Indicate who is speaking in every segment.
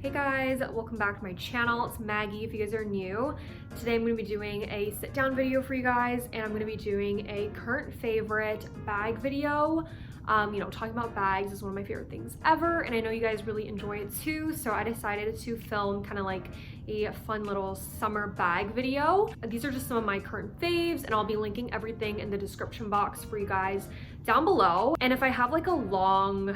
Speaker 1: Hey guys, welcome back to my channel. It's Maggie if you guys are new. Today I'm going to be doing a sit down video for you guys, and I'm going to be doing a current favorite bag video. Talking about bags is one of my favorite things ever, and I know you guys really enjoy it too, so I decided to film kind of like a fun little summer bag video. These are just some of my current faves, and I'll be linking everything in the description box for you guys down below. And if I have like a long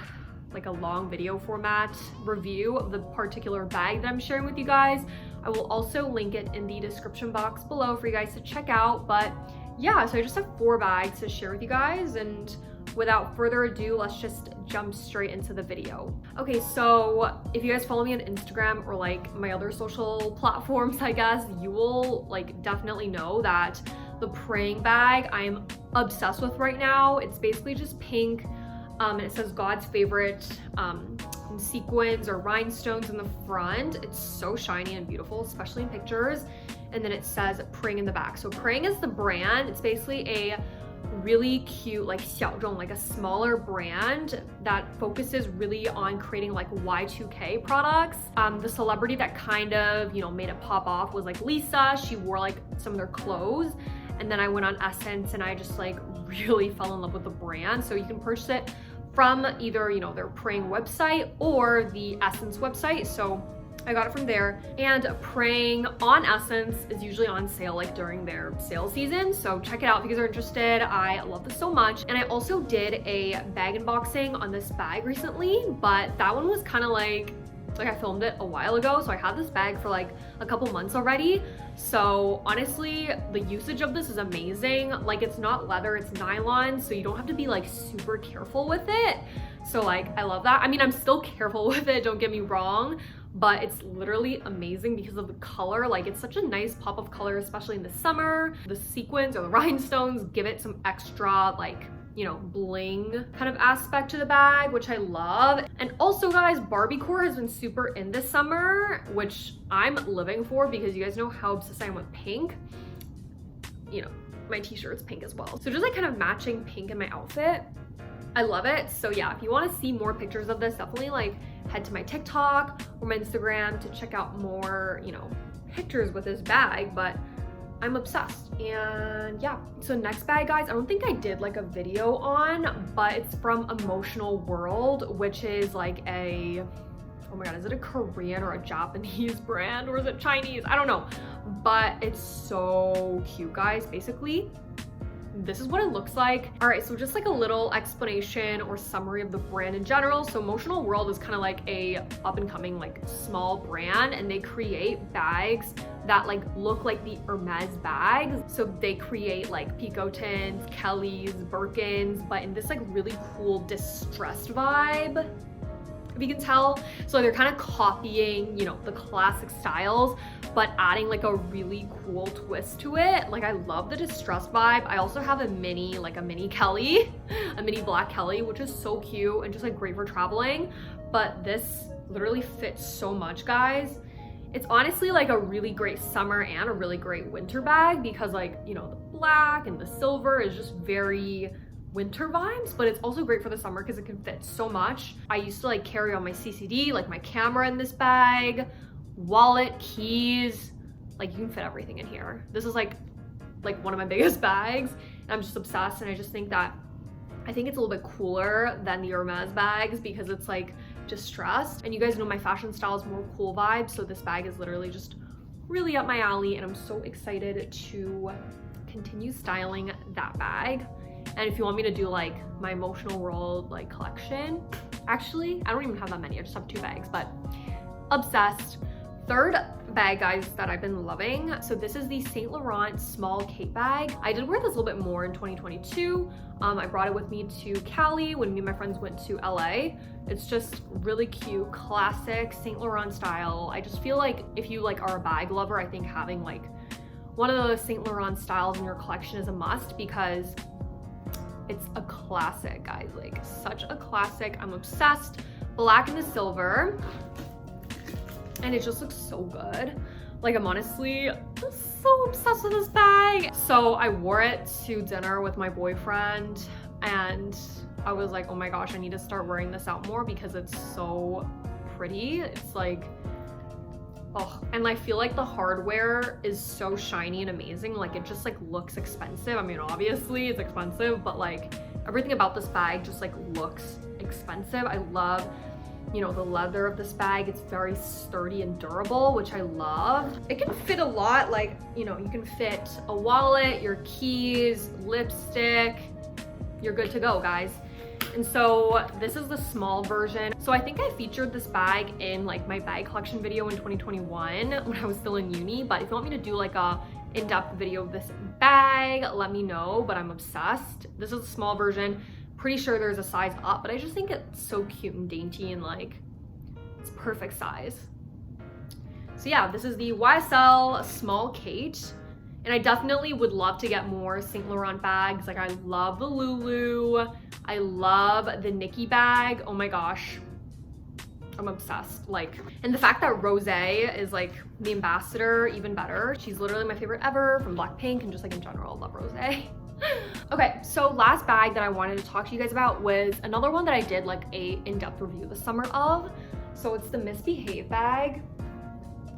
Speaker 1: video format review of the particular bag that I'm sharing with you guys, I will also link it in the description box below for you guys to check out. But yeah, so I just have 4 bags to share with you guys, and without further ado, let's just jump straight into the video. Okay, so if you guys follow me on Instagram or like my other social platforms, I guess, you will like definitely know that the praying bag I am obsessed with right now. It's basically just pink. And it says God's favorite sequins or rhinestones in the front. It's so shiny and beautiful, especially in pictures. And then it says Praying in the back. So Praying is the brand. It's basically a really cute, like 小众, like a smaller brand that focuses really on creating like Y2K products. The celebrity that kind of, made it pop off was like Lisa. She wore like some of their clothes. And then I went on Essence and I just like really fell in love with the brand. So you can purchase it from either, their Praying website or the Essence website. So I got it from there. And Praying on Essence is usually on sale like during their sale season. So check it out if you guys are interested. I love this so much. And I also did a bag unboxing on this bag recently, but that one was kind of like I filmed it a while ago, so I had this bag for like a couple months already. So honestly, the usage of this is amazing. Like, it's not leather, it's nylon, so you don't have to be like super careful with it. So like, I love that. I mean, I'm still careful with it, don't get me wrong, but it's literally amazing because of the color. Like, it's such a nice pop of color, especially in the summer. The sequins or the rhinestones give it some extra like, bling kind of aspect to the bag, which I love. And also guys, Barbiecore has been super in this summer, which I'm living for because you guys know how obsessed I am with pink. My t-shirt's pink as well. So just like kind of matching pink in my outfit. I love it. So yeah, if you want to see more pictures of this, definitely like head to my TikTok or my Instagram to check out more, pictures with this bag. But I'm obsessed. And yeah, so next bag, guys, I don't think I did like a video on, but it's from Emotional World, which is like oh my god, is it a Korean or a Japanese brand, or is it Chinese? I don't know, but it's so cute, guys. Basically, this is what it looks like. All right, so just like a little explanation or summary of the brand in general. So Emotional World is kind of like a up and coming like small brand, and they create bags that like look like the Hermes bags. So they create like Picotins, Kellys, Birkins, but in this like really cool distressed vibe, if you can tell. So they're kind of copying, the classic styles, but adding like a really cool twist to it. Like, I love the distressed vibe. I also have a mini Kelly, a mini black Kelly, which is so cute and just like great for traveling. But this literally fits so much, guys. It's honestly like a really great summer and a really great winter bag because like, the black and the silver is just very winter vibes, but it's also great for the summer because it can fit so much. I used to like carry on my CCD, like my camera in this bag, wallet, keys, like you can fit everything in here. This is like one of my biggest bags, and I'm just obsessed. And I just think it's a little bit cooler than the Hermes bags because it's like distressed, and you guys know my fashion style is more cool vibes, so this bag is literally just really up my alley, and I'm so excited to continue styling that bag. And if you want me to do like my Emotional World like collection, actually I don't even have that many, I just have 2 bags, but obsessed. Third bag, guys, that I've been loving. So this is the Saint Laurent small cape bag. I did wear this a little bit more in 2022. I brought it with me to Cali when me and my friends went to LA. It's just really cute, classic Saint Laurent style. I just feel like if you like are a bag lover, I think having like one of those Saint Laurent styles in your collection is a must because it's a classic, guys, like such a classic. I'm obsessed. Black and the silver. And it just looks so good. Like, I'm honestly so obsessed with this bag. So I wore it to dinner with my boyfriend, and I was like, oh my gosh, I need to start wearing this out more because it's so pretty. It's like Oh, and I feel like the hardware is so shiny and amazing. Like it just like looks expensive. I mean, obviously it's expensive, but like everything about this bag just like looks expensive. I love, you know, the leather of this bag. It's very sturdy and durable, which I love. It can fit a lot. Like, you know, you can fit a wallet, your keys, lipstick. You're good to go, guys. And so this is the small version. So I think I featured this bag in like my bag collection video in 2021 when I was still in uni. But if you want me to do like a in-depth video of this bag, let me know, but I'm obsessed. This is a small version. Pretty sure there's a size up, but I just think it's so cute and dainty and like it's perfect size. So yeah, this is the YesStyle small Kate. And I definitely would love to get more Saint Laurent bags. Like I love the Lulu. I love the Nikki bag. Oh my gosh. I'm obsessed. Like, and the fact that Rosé is like the ambassador, even better. She's literally my favorite ever from Blackpink, and just like in general, love Rosé. Okay, so last bag that I wanted to talk to you guys about was another one that I did like a in-depth review this summer of. So it's the Misbehave bag,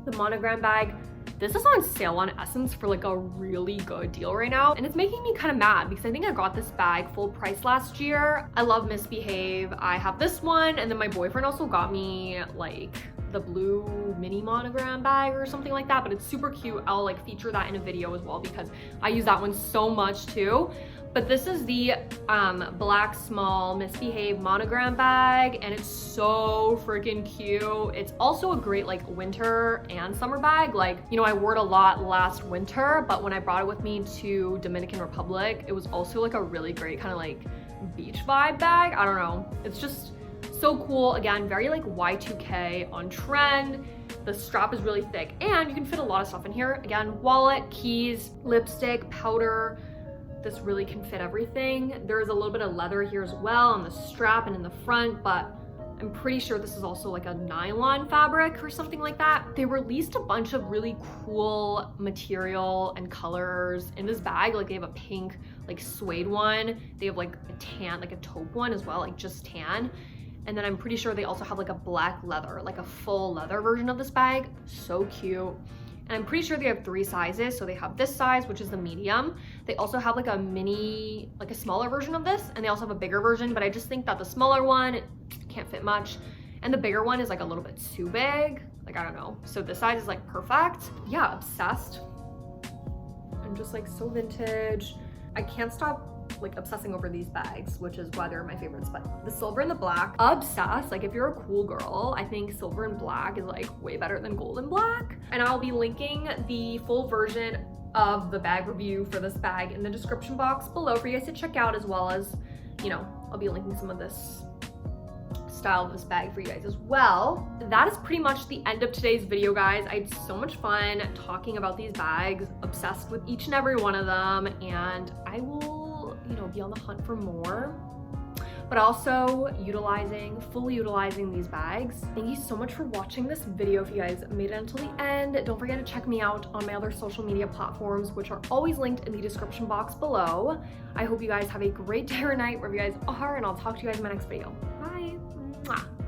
Speaker 1: the monogram bag. This is on sale on Essence for like a really good deal right now. And it's making me kind of mad because I think I got this bag full price last year. I love Misbehave. I have this one, and then my boyfriend also got me like the blue mini monogram bag or something like that, but it's super cute. I'll like feature that in a video as well because I use that one so much too. But this is the black small Misbehave monogram bag, and it's so freaking cute. It's also a great like winter and summer bag. Like, you know, I wore it a lot last winter, but when I brought it with me to Dominican Republic, it was also like a really great kind of like beach vibe bag. I don't know. It's just so cool. Again, very like Y2K on trend. The strap is really thick and you can fit a lot of stuff in here. Again, wallet, keys, lipstick, powder. This really can fit everything. There is a little bit of leather here as well on the strap and in the front, but I'm pretty sure this is also like a nylon fabric or something like that. They released a bunch of really cool material and colors in this bag. Like they have a pink, like suede one. They have like a tan, like a taupe one as well, like just tan. And then I'm pretty sure they also have like a black leather, like a full leather version of this bag. So cute. And I'm pretty sure they have 3 sizes. So they have this size, which is the medium. They also have like a mini, like a smaller version of this, and they also have a bigger version, but I just think that the smaller one can't fit much. And the bigger one is like a little bit too big. Like, I don't know. So this size is like perfect. Yeah, obsessed. I'm just like so vintage. I can't stop like obsessing over these bags, which is why they're my favorites. But the silver and the black, obsessed. Like if you're a cool girl, I think silver and black is like way better than gold and black. And I'll be linking the full version of the bag review for this bag in the description box below for you guys to check out, as well as, you know, I'll be linking some of this style of this bag for you guys as well. That is pretty much the end of today's video, guys. I had so much fun talking about these bags, obsessed with each and every one of them, and I will, you know, be on the hunt for more, but also fully utilizing these bags. Thank you so much for watching this video. If you guys made it until the end, don't forget to check me out on my other social media platforms, which are always linked in the description box below. I hope you guys have a great day or night wherever you guys are, and I'll talk to you guys in my next video. Bye. Mwah.